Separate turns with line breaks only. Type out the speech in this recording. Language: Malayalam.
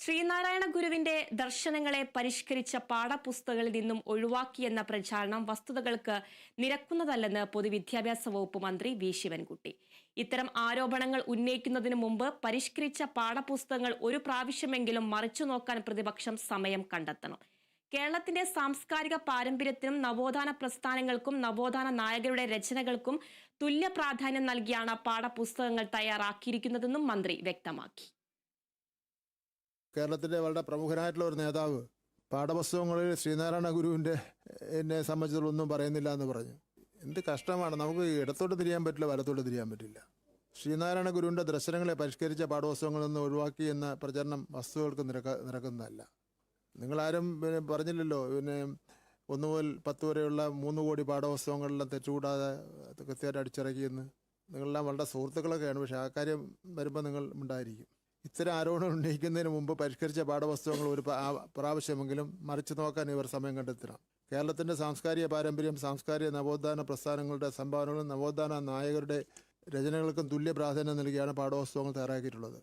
ശ്രീനാരായണ ഗുരുവിന്റെ ദർശനങ്ങളെ പരിഷ്കരിച്ച പാഠപുസ്തകങ്ങളിൽ നിന്നും ഒഴിവാക്കിയെന്ന പ്രചാരണം വസ്തുതകൾക്ക് നിരക്കുന്നതല്ലെന്ന് പൊതുവിദ്യാഭ്യാസ വകുപ്പ് മന്ത്രി വി ശിവൻകുട്ടി. ഇത്തരം ആരോപണങ്ങൾ ഉന്നയിക്കുന്നതിന് മുമ്പ് പരിഷ്കരിച്ച പാഠപുസ്തകങ്ങൾ ഒരു പ്രാവശ്യമെങ്കിലും മറിച്ചുനോക്കാൻ പ്രതിപക്ഷം സമയം കണ്ടെത്തണം. കേരളത്തിന്റെ സാംസ്കാരിക പാരമ്പര്യത്തിനും നവോത്ഥാന പ്രസ്ഥാനങ്ങൾക്കും നവോത്ഥാന നായകരുടെ രചനകൾക്കും തുല്യ പ്രാധാന്യം നൽകിയാണ് പാഠപുസ്തകങ്ങൾ തയ്യാറാക്കിയിരിക്കുന്നതെന്നും മന്ത്രി വ്യക്തമാക്കി.
കേരളത്തിൻ്റെ വളരെ പ്രമുഖനായിട്ടുള്ള ഒരു നേതാവ് പാഠപുസ്തകങ്ങളിൽ ശ്രീനാരായണ ഗുരുവിൻ്റെ എന്നെ സംബന്ധിച്ചിടത്തൊന്നും പറയുന്നില്ല എന്ന് പറഞ്ഞു. എന്ത് കഷ്ടമാണ്. നമുക്ക് ഇടത്തോട്ട് തിരിയാൻ പറ്റില്ല, വലത്തോട്ട് തിരിയാൻ പറ്റില്ല. ശ്രീനാരായണ ഗുരുവിൻ്റെ ദർശനങ്ങളെ പരിഷ്കരിച്ച പാഠപുസ്തകങ്ങളിൽ നിന്ന് ഒഴിവാക്കി എന്ന പ്രചരണം വസ്തുക്കൾക്ക് നിരക്കുന്നതല്ല. നിങ്ങളാരും പറഞ്ഞില്ലല്ലോ 1 മുതൽ 10 വരെയുള്ള 3 കോടി പാഠപുസ്തകങ്ങളെല്ലാം തെറ്റുകൂടാതെ കൃത്യമായിട്ട് അടിച്ചിറക്കിയെന്ന്. നിങ്ങളെല്ലാം വളരെ സുഹൃത്തുക്കളൊക്കെയാണ്, പക്ഷേ ആ കാര്യം വരുമ്പോൾ നിങ്ങൾ ഉണ്ടായിരിക്കും. ഇത്തരം ആരോപണം ഉന്നയിക്കുന്നതിന് മുമ്പ് പരിഷ്കരിച്ച പാഠപുസ്തകങ്ങൾ ഒരു പ്രാവശ്യമെങ്കിലും മറിച്ചു നോക്കാൻ ഇവർ സമയം കണ്ടെത്തണം. കേരളത്തിൻ്റെ സാംസ്കാരിക പാരമ്പര്യം, സാംസ്കാരിക നവോത്ഥാന പ്രസ്ഥാനങ്ങളുടെ സംഭാവനകളും നവോത്ഥാന നായകരുടെ രചനകൾക്കും തുല്യ പ്രാധാന്യം നൽകിയാണ് പാഠപുസ്തകങ്ങൾ തയ്യാറാക്കിയിട്ടുള്ളത്.